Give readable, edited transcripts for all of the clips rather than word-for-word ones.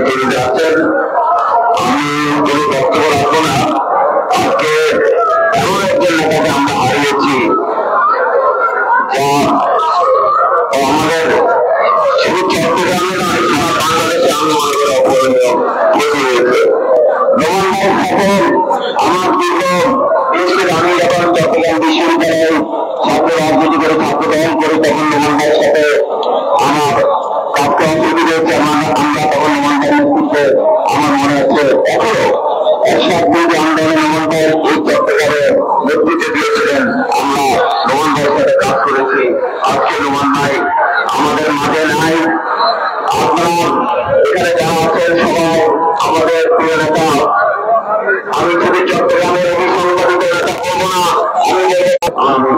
চলে যাচ্ছেন। আমি কোনো বক্তব্য রাখবো না। আজকে এমন একজন নেতাকে আমরা হারিয়েছি যা আমাদের শুধু চট্টগ্রামে নয় সারা বাংলাদেশে আমি মনে করি অপূরণীয় ক্ষতি হয়েছে। নোমান ভাইয়ের সাথে আমার দীর্ঘ আমি যখন চট্টগ্রাম বিশ্ববিদ্যালয়ে ছাত্র রাজনীতি করে ছাত্র দল করি তখন নোমান ভাইয়ের সাথে আমার প্রাপ্ত অংশটি রয়েছে। আমরা তখন নোমান ভাইয়ের নেতৃত্বে আমার মনে আছে এখনো এরশাদ বিরোধী আন্দোলনে নোমান ভাইয়ের এই চট্টগ্রামে নেতৃত্বে দিয়েছিলেন। আমরা নোমান ভাইয়ের সাথে কাজ করেছি। আজকে নোমান ভাই আমাদের মাঝে নাই। আপনারা এখানে যারা আছেন সবাই আমাদের প্রিয় নেতা। আমি যদি চট্টগ্রামের অভিসংবাদিত নেতা করবো না, আমি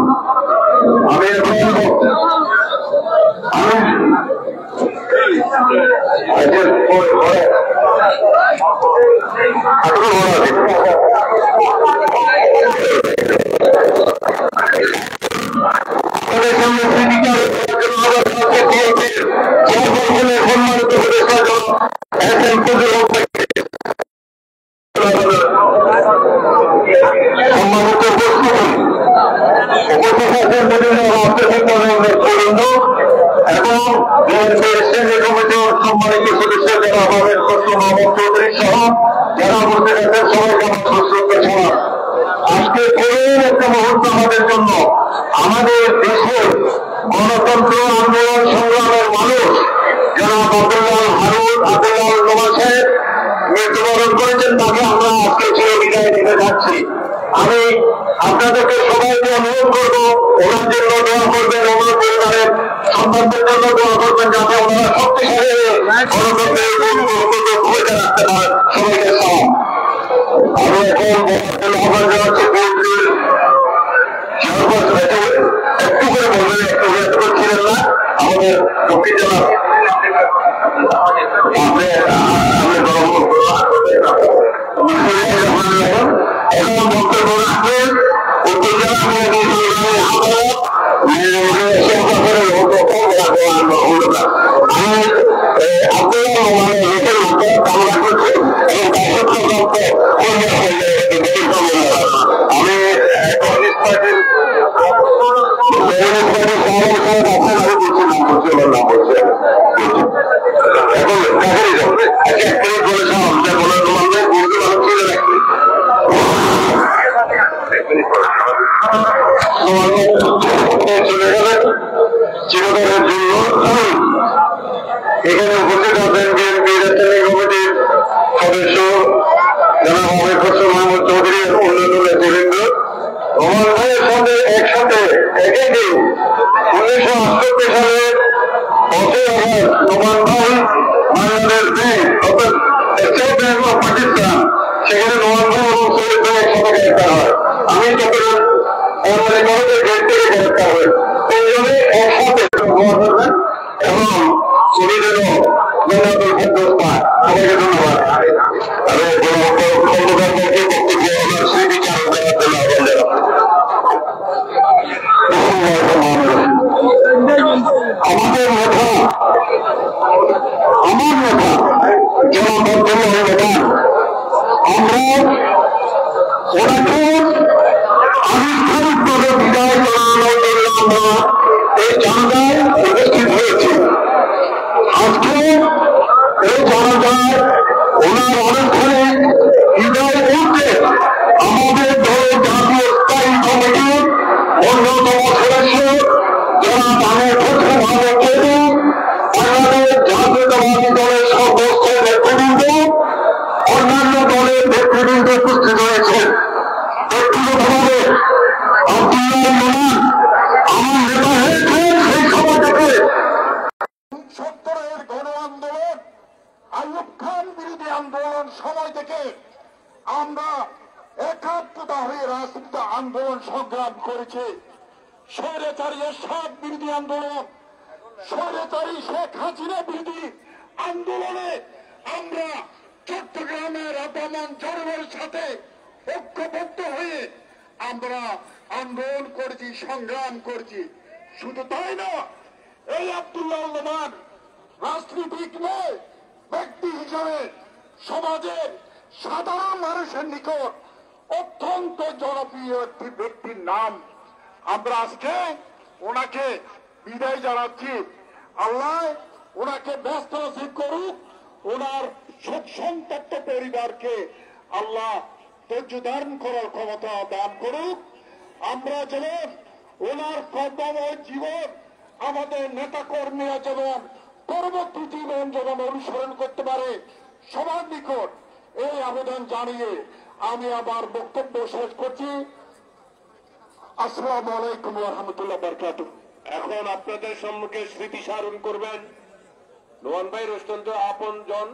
সম্মানিত সদস্য যারা আমাদের মোহাম্মদ চৌধুরী সহ যারা বলতে গেছেন সবাইকে আমার সুশ্রদ্ধা ছাড়া আজকে করুন একটা মুহূর্ত আমাদের জন্য। আমাদের দেশের গণতন্ত্র আন্দোলন সংগ্রামের মানুষ যারা আব্দুল্লাহ নোমান সাহেব মৃত্যুবরণ করেছেন তাকে আমরা আজকে চির বিদায় দিতে যাচ্ছি। আমি আপনাদেরকে সবাইকে অনুরোধ করবো ওনার জন্য দোয়া করবেন, ওনার পরিবারের সন্তানদের জন্য দোয়া করবেন যাতে ওনারা শক্তিশালী গণতন্ত্রের ভূমিকা রাখতে পারেন। সবাইকে সালাম। আমি এখন আহ্বান জানাচ্ছি বিএনপির একটু করে বলবেন, একটু ব্যস্ত করছিলেন না আমাদের দক্ষিণ জেলা এখন বক্তব্য রাখবেন উত্তর জেলা চলে গেলেন চিরকালের জন্য। এখানে উপস্থিত আছেন বিএনপির স্থায়ী কমিটির সদস্য জনাব আমির খসরু মাহমুদ চৌধুরী অন্যান্য নেতৃবৃন্দ। নোমান ভাইয়ের সাথে একসাথে একই দিন 1968 সালের 5 আগস্ট নোমান ভাই বাংলাদেশ ব্যাংক অর্থাৎ স্টেট ব্যাংক অফ পাকিস্তান সেখানে নোমান ভাই এবং শহীদ ভাই একসাথে গ্রেপ্তার হয়। আমি চট্টগ্রাম কলেজের গেট থেকে গ্রেপ্তার হয়। তিনজনে একসাথে করবেন এবং শরীরেরও মেধাতুল ফেরদৌস পায়। সবাইকে ধন্যবাদ। খন্দকারকে বক্তব্য আমার সেই বিচারক দেওয়ার জন্য আহ্বান জানাবো। আমাদের নেতা আমার নেতা জনাব আব্দুল্লাহ নোমান, আমরা ওনাকে আনুষ্ঠানিকভাবে বিদায় জানানোর জন্য আমরা এই জানাজায় উপস্থিত হয়েছি। আজকে এই জানাজায় ওনার অনুষ্ঠানে বিদায় বলতে আমাদের দলের জাতীয় স্থায়ী কমিটির অন্যতম সদস্য যারা তাদের প্রথমভাবে কেন্দ্র বাংলাদেশ জাতীয়তাবাদী দলের সদস্য নেতৃবৃন্দ অন্যান্য দলের নেতৃবৃন্দ উপস্থিত হয়েছেন। ব্যক্তিগতভাবে আব্দুল্লাহ নোমান আমার নেতা হয়েছেন সেই সময় থেকে 70-এর গণ আন্দোলন আইয়ুব খান বিরোধী আন্দোলন সময় থেকে আমরা একাত্মতা হয়ে রাজনীতি আন্দোলন সংগ্রাম করেছি। স্বৈরাচারী এরশাদ বিরোধী আন্দোলন, স্বৈরাচারী শেখ হাসিনা বিরোধী আন্দোলনে আমরা চট্টগ্রামের আপামন জনগণের সাথে ঐক্যবদ্ধ হয়ে আমরা আন্দোলন করেছি, সংগ্রাম করেছি। শুধু তাই না, এই আব্দুল্লাহ নোমান রাজনীতিক নয়, ব্যক্তি হিসাবে সমাজের সাধারণ মানুষের নিকট অত্যন্ত জনপ্রিয় একটি ব্যক্তির নাম। আমরা আজকে ওনাকে বিদায় জানাচ্ছি। আল্লাহ ওনাকে ব্যস্ত নসিব করুক, ওনার শোক সন্তপ্ত পরিবারকে আল্লাহ ধৈর্য ধারণ করার ক্ষমতা দান করুক। আমরা যেমন ওনার কর্মময় জীবন, আমাদের নেতা কর্মীরা যেমন পরবর্তী জীবন যেমন অনুসরণ করতে পারে, সবার নিকট এই আবেদন জানিয়ে আমি আমার বক্তব্য শেষ করছি। আসসালামু আলাইকুম ওয়া রাহমাতুল্লাহি ওয়া বারাকাতুহু। এখন আপনাদের সম্মুখে স্মৃতি স্মারণ করবেন নোমান ভাইয়ের অত্যন্ত আপনজন,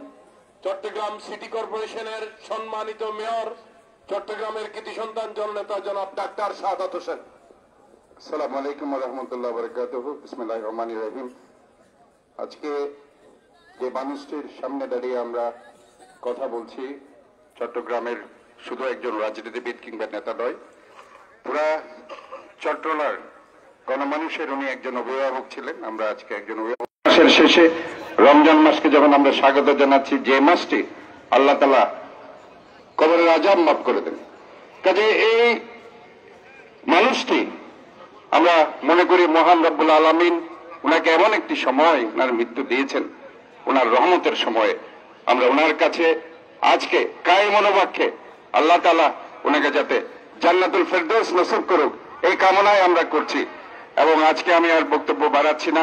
চট্টগ্রাম সিটি কর্পোরেশনের সম্মানিত মেয়র, চট্টগ্রামের কৃতি সন্তান জননেতা জনাব ডাক্তার সাদাত হোসেন। আসসালামু আলাইকুম ওয়া রাহমাতুল্লাহি ওয়া বারাকাতুহু। বিসমিল্লাহির রহমানির রহিম। আজকে যে মানুষটির সামনে দাঁড়িয়ে আমরা কথা বলছি, চট্টগ্রামের শুধু একজন রাজনীতিবিদ কিংবা নেতা নয়, পুরা চট্টলার গণমানুষের উনি একজন অভিভাবক ছিলেন। আমরা আজকে একজন অভিভাবক মাসের শেষে রমজান মাসকে যখন আমরা স্বাগত জানাচ্ছি, যে মাসটি আল্লাহ তাআলা কবরের আযাব মাফ করে দেন, কাজে এই মানুষটি আমরা মনে করি মহান রব্বুল আলামিন ওনাকে এমন একটি সময় ওনার মৃত্যু দিয়েছেন, ওনার রহমতের সময়ে। আমরা ওনার কাছে আজকে কায়ে মনোবাক্যে আল্লাহ তাআলা ওনাকে যাতে জান্নাতুল ফেরদৌস নসিব করুক, এই কামনায় আমরা করছি। এবং আজকে আমি আর বক্তব্য বাড়াচ্ছি না,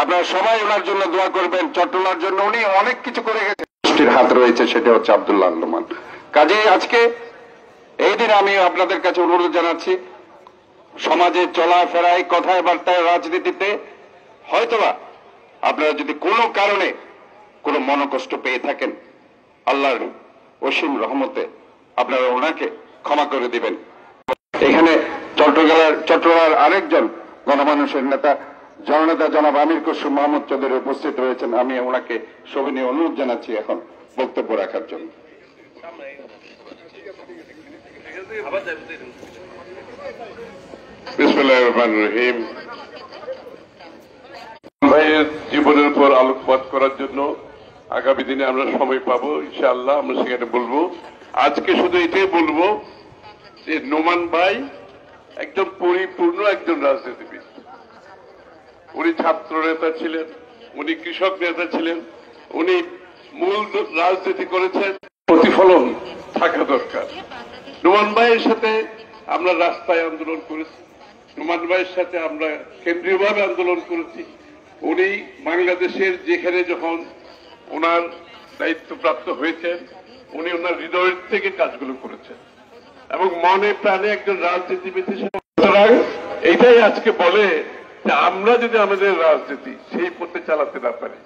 আপনারা সবাই ওনার জন্য দোয়া করবেন। চট্টলার জন্য উনি অনেক কিছু করে গেছেন, গোষ্ঠীর হাত রয়েছে, সেটা হচ্ছে আব্দুল্লাহ নোমান। কাজেই আজকে এই দিন আমি আপনাদের কাছে অনুরোধ জানাচ্ছি, সমাজে চলাফেরায়, কথায় বার্তায়, রাজনীতিতে হয়তোবা আপনারা যদি কোনো কারণে কোনো মনোকষ্ট পেয়ে থাকেন, আল্লাহর অসীম রহমতে আপনারা ওনাকে ক্ষমা করে দিবেন। এখানে চট্টগ্রামের আরেকজন গণমানুষের নেতা জননেতা জনাব আমির খসরু মোহাম্মদ চৌধুরী উপস্থিত রয়েছেন। আমি ওনাকে সবিনয় অনুরোধ জানাচ্ছি এখন বক্তব্য রাখার জন্য। বিসমিল্লাহির রহমানির রহিম। ভাইয়ের জীবনের উপর আলোকপাত করার জন্য আগামী দিনে আমরা সময় পাবো, ইনশাআল্লাহ আমরা সেখানে বলবো। আজকে শুধু এটাই বলবো যে নোমান ভাই একজন পরিপূর্ণ একজন রাজনীতিবিদ। উনি ছাত্র নেতা ছিলেন, উনি কৃষক নেতা ছিলেন, উনি মূল রাজনীতি করেছেন। প্রতিফলন থাকা দরকার। নোমান ভাইয়ের সাথে আমরা রাস্তায় আন্দোলন করেছি, নোমান ভাইয়ের সাথে আমরা কেন্দ্রীয়ভাবে আন্দোলন করেছি। উনি বাংলাদেশের যেখানে যখন ওনার দায়িত্বপ্রাপ্ত হয়েছেন, উনি ওনার হৃদয়ের থেকে কাজগুলো করেছেন এবং মনে প্রাণে একজন রাজনীতিবিদ হিসেবে। সুতরাং এইটাই আজকে বলে যে আমরা যদি আমাদের রাজনীতি সেই পথে চালাতে না পারি,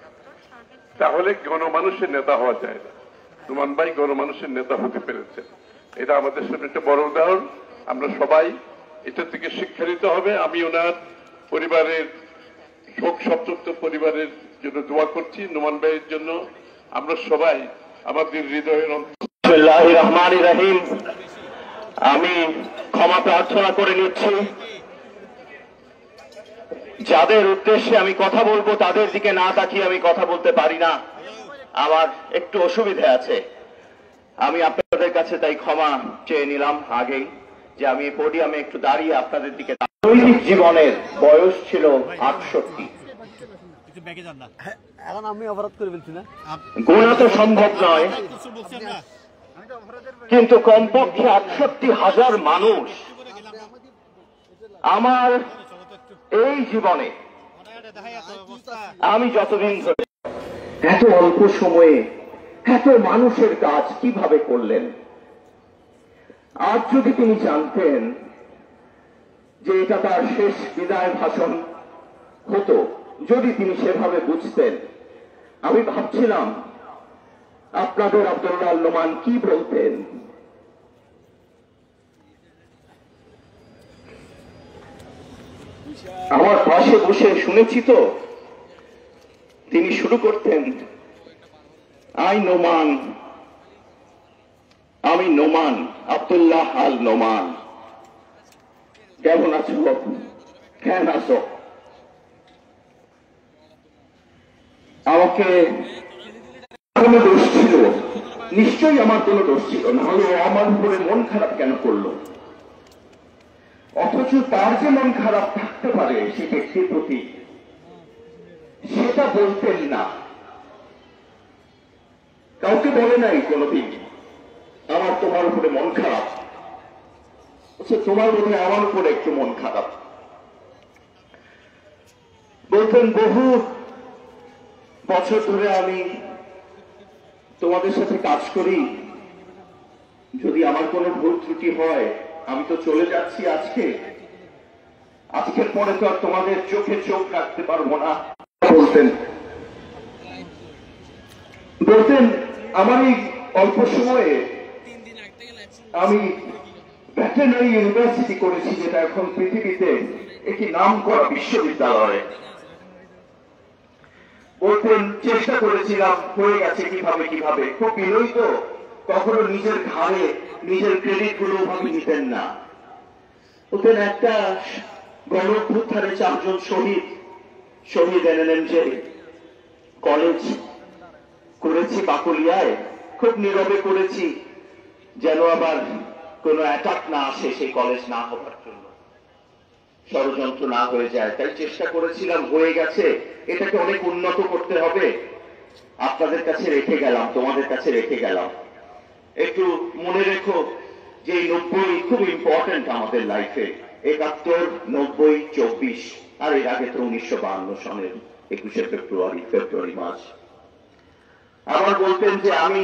তাহলে গণমানুষের নেতা হওয়া যায় না। নোমান ভাই গণমানুষের নেতা হতে পেরেছেন, এটা আমাদের সামনে একটা বড় উদাহরণ। আমরা সবাই এটা থেকে শিক্ষা নিতে হবে। আমি ওনার পরিবারের, শোক সন্তপ্ত পরিবারের জন্য দোয়া করছি, নোমান ভাইয়ের জন্য আমরা সবাই আমাদের হৃদয়ের। বিসমিল্লাহির রহমানির রহিম। আমি ক্ষমা প্রার্থনা করে নিচ্ছি। যাদের উদ্দেশ্যে আমি কথা বলবো তাদের দিকে না তাকিয়ে আমি কথা বলতে পারি না, আমার একটু অসুবিধা আছে। আমি আপনাদের কাছে তাই ক্ষমা চেয়ে নিলাম আগেই, যে আমি পোডিয়ামে একটু দাঁড়িয়ে আপনাদের দিকে। দৈনিক জীবনের বয়স ছিল 68। এখন আমি অপরাধ করে ফেলছি না, গোনা তো সম্ভব নয়, কিন্তু কমপক্ষে 68,000 মানুষ আমার এই জীবনে, আমি যতদিন ধরে, এত অল্প সময়ে এত মানুষের কাজ কিভাবে করলেন। আজ যদি তিনি জানতেন যে এটা তার শেষ বিদায় ভাষণ হতো, যদি তিনি সেভাবে বুঝতেন, আমি ভাবছিলাম আপনাদের আব্দুল্লাহ নোমান কি বলতেন। আমার পাশে বসে শুনেছি তো, তিনি শুরু করতেন, আই নোমান, আমি নোমান, আব্দুল্লাহ আল নোমান। কেমন আছো, কেন আছো? আমাকে কোনো দোষ ছিল, নিশ্চয়ই আমার কোনো দোষ ছিল, না হলে ও আমার উপরে মন খারাপ কেন করলো? অথচ তার যে মন খারাপ থাকতে পারে সেই ব্যক্তির প্রতি, সেটা বলতেন না। কাউকে বলে নাই কোনোদিন আমার তোমার উপরে মন খারাপ, তোমার বোধহয় আমার উপরে একটু মন খারাপ। বলতেন বহু বছর ধরে আমি তোমাদের সাথে কাজ করি, যদি আমার কোনো ভুল ত্রুটি হয় আমি তো চলে যাচ্ছি আজকের পরে তো আর তোমাদের চোখে চোখ রাখতে পারবো না। বলতেন আমার এই অল্প সময়ে আমি ভেটেরিনারি ইউনিভার্সিটি করেছি, যেটা এখন পৃথিবীতে একটি নাম করা বিশ্ববিদ্যালয়। বলতেন চেষ্টা করেছিলাম, হয়ে গেছে কিভাবে, খুব বিনয়িত, কখনো নিজের ঘাড়ে নিজের ক্রেডিট গুলো ভাবে নিতেন না। বলতেন একটা গণ অভ্যুত্থানে 4 জন শহীদ NNMJ কলেজ করেছি বাকলিয়ায়, খুব নীরবে করেছি, যেন আবার কোন অ্যাটাক না আসে সেই কলেজ না হবার জন্য, ষড়যন্ত্র না হয়ে যায়। তাই চেষ্টা করেছিলাম, হয়ে গেছে, এটাকে অনেক উন্নত করতে হবে। আপনাদের কাছে রেখে গেলাম, তোমাদের কাছে রেখে গেলাম। একটু মনে রেখো যে এই 90 খুব ইম্পর্টেন্ট আমাদের লাইফে, 71, 90, 24, আর এর আগে তো 1952 সনের 21শে ফেব্রুয়ারি মাস। আবার বলতেন যে আমি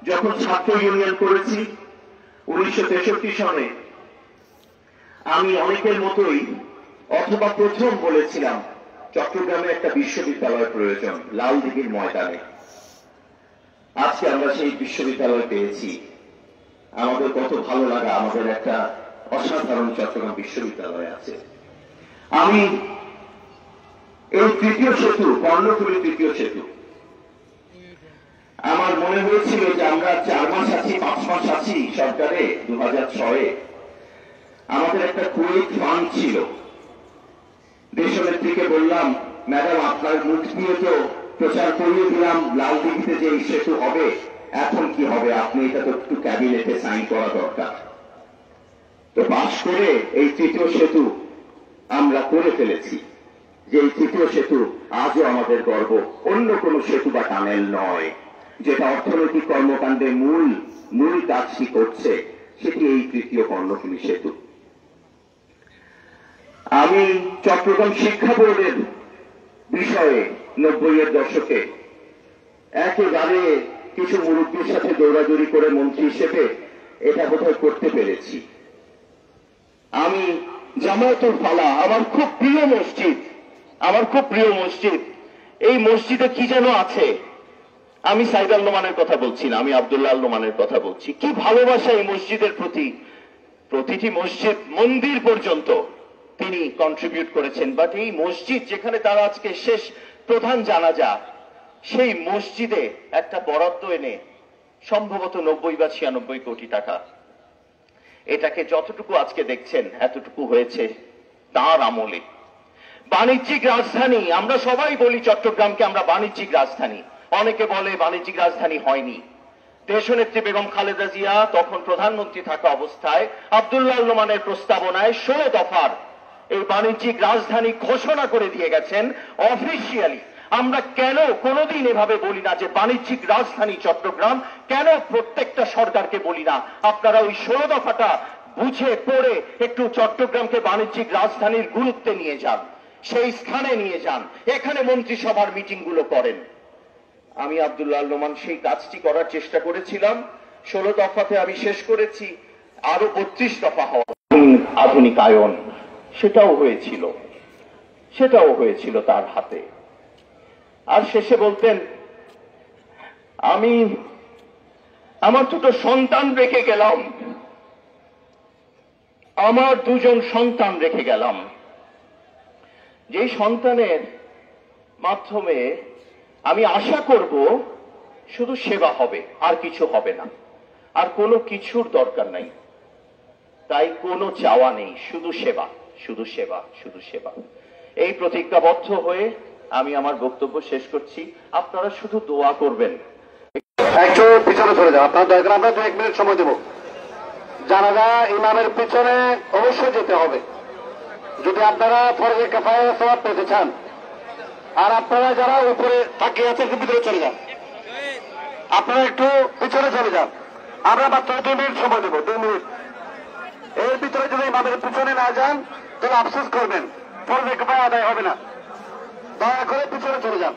যখন ছাত্র ইউনিয়ন করেছি 1963 সনে, আমি অনেকের মতোই অথবা প্রথম বলেছিলাম চট্টগ্রামে একটা বিশ্ববিদ্যালয় প্রয়োজন, লালদিঘির ময়দানে। আজকে আমরা সেই বিশ্ববিদ্যালয় পেয়েছি, আমাদের কত ভালো লাগা, আমাদের একটা অসাধারণ চট্টগ্রাম বিশ্ববিদ্যালয় আছে। আমি এই 3য় সেতু, কর্ণফুলী 3য় সেতু, আমার মনে হয়েছিল যে আমরা 4 মাস আছি, 5 মাস আছি সরকারে। 2006-এ আমাদের একটা কুয়েত ফান্ড ছিল, দেশনেত্রীকে বললাম, ম্যাডাম আপনার মুখ দিয়ে তো প্রচার করিয়ে দিলাম লালদিঘিতে যে এই সেতু হবে, এখন কি হবে, আপনি এটা তো একটু ক্যাবিনেটে সাইন করা দরকার। তো পাশ করে এই 3য় সেতু আমরা করে ফেলেছি, যে এই 3য় সেতু আজও আমাদের গর্ব, অন্য কোন সেতু বা টানেল নয়, যেটা অর্থনৈতিক কর্মকাণ্ডে মূল কাজটি করছে, সেটি এই 3য় কর্ণফুলী সেতু। আমি চট্টগ্রাম শিক্ষা বোর্ডের বিষয়ে 90-এর দশকে একেবারে কিছু মুরব্বীর সাথে দৌড়াদৌড়ি করে মন্ত্রী হিসেবে এটা বোধহয় করতে পেরেছি। আমি জামায়াতুল ফালাহ, আমার খুব প্রিয় মসজিদ, এই মসজিদে কি যেন আছে, আমি সাইদ আল নোমানের কথা বলছি না, আমি আব্দুল্লাহ আল নোমানের কথা বলছি। কি ভালোবাসা এই মসজিদের প্রতি, প্রতিটি মসজিদ মন্দির পর্যন্ত তিনি কন্ট্রিবিউট করেছেন। বাট এই মসজিদ যেখানে তার আজকে শেষ প্রধান জানাজা, সেই মসজিদে একটা বরাদ্দ এনে সম্ভবত 90 বা 96 কোটি টাকা, এটাকে যতটুকু আজকে দেখছেন এতটুকু হয়েছে তার আমলে। বাণিজ্যিক রাজধানী, আমরা সবাই বলি চট্টগ্রামকে আমরা বাণিজ্যিক রাজধানী, অনেকে বলে বাণিজ্যিক রাজধানী হয়নি। দেশনেত্রী বেগম খালেদা জিয়া তখন প্রধানমন্ত্রী থাকা অবস্থায় আব্দুল্লাহ আল নোমানের প্রস্তাবনায় 16 দফার এই বাণিজ্যিক রাজধানী ঘোষণা করে দিয়ে গেছেন অফিসিয়ালি। আমরা কেন কোনোদিন এভাবে বলি না যে বাণিজ্যিক রাজধানী চট্টগ্রাম, কেন প্রত্যেকটা সরকারকে বলি না আপনারা ওই 16 দফাটা বুঝে পড়ে একটু চট্টগ্রামকে বাণিজ্যিক রাজধানীর গুরুত্বে নিয়ে যান, সেই স্থানে নিয়ে যান, এখানে মন্ত্রিসভার মিটিং গুলো করেন। আমি আব্দুল্লাহ আল নোমান সেই কাজটি করার চেষ্টা করেছিলাম। 16 দফাতে আমি শেষ করেছি, আরো 32 দফা হওয়া আধুনিকায়ন, সেটাও হয়েছিল তার হাতে। আর শেষে বলতেন, আমি আমার 2টো সন্তান রেখে গেলাম, আমার 2 জন সন্তান রেখে গেলাম, যেই সন্তানের মাধ্যমে আমি আশা করব শুধু সেবা হবে, আর কিছু হবে না, আর কোনো কিছুর দরকার নাই, তাই কোনো চাওয়া নেই, শুধু সেবা, শুধু সেবা, শুধু সেবা। এই প্রতিজ্ঞাবদ্ধ হয়ে আমি আমার বক্তব্য শেষ করছি। আপনারা শুধু দোয়া করবেন একটু পিছনে চলে যান আপনার দয়া করে, আমরা 1 মিনিট সময় দেব। জানাজা ইমামের পিছনে অবশ্যই যেতে হবে যদি আপনারা ফরজে কিফায়া সওয়াব পেতে চান। আর আপনারা যারা উপরে তাকিয়ে আছেন একটু ভিতরে চলে যান, আপনারা একটু পিছনে চলে যান। আমরা মাত্র 2 মিনিট সময় দেব, 2 মিনিট। এর ভিতরে যদি ইমামের পিছনে না যান তাহলে আফসোস করবেন, ফরজে কিফায়া আদায় হবে না। দয়া করে পিছনে চলে যান।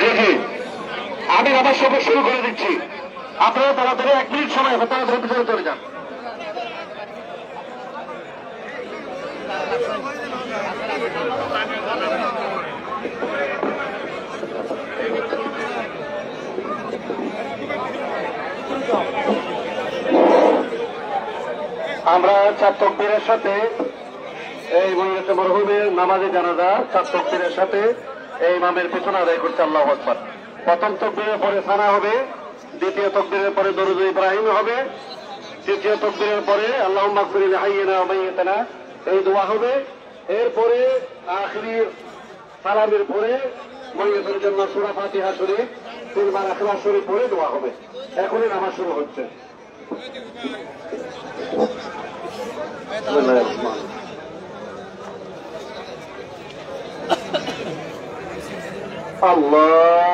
জি জি, আমি আমার সঙ্গে শুরু করে দিচ্ছি, আপনারা তাড়াতাড়ি 1 মিনিট সময় হবে, তাড়াতাড়ি পিছনে চলে যান। আমরা 4 তাকবীরের সাথে এই মরহুমের নামাজে জানাজা 4 তাকবীরের সাথে এই ইমামের পিছনে আদায় করছে আল্লাহু আকবার। প্রথম তাকবীরের পরে সানা হবে, দ্বিতীয় তাকবীরের পরে দরুদ ইব্রাহিম হবে, তৃতীয় তাকবীরের পরে আল্লাহুম্মা আগফির লিহাইয়িনা ওয়া মাইয়িতিনা এই দোয়া হবে। এরপরে আখিরি সালামের পরে মাইয়িতের জন্য সূরা ফাতিহা শরীফ 3 বার ইখলাস শরীফ পড়ে দোয়া হবে। এখনই নামাজ শুরু হচ্ছে। আল্লাহ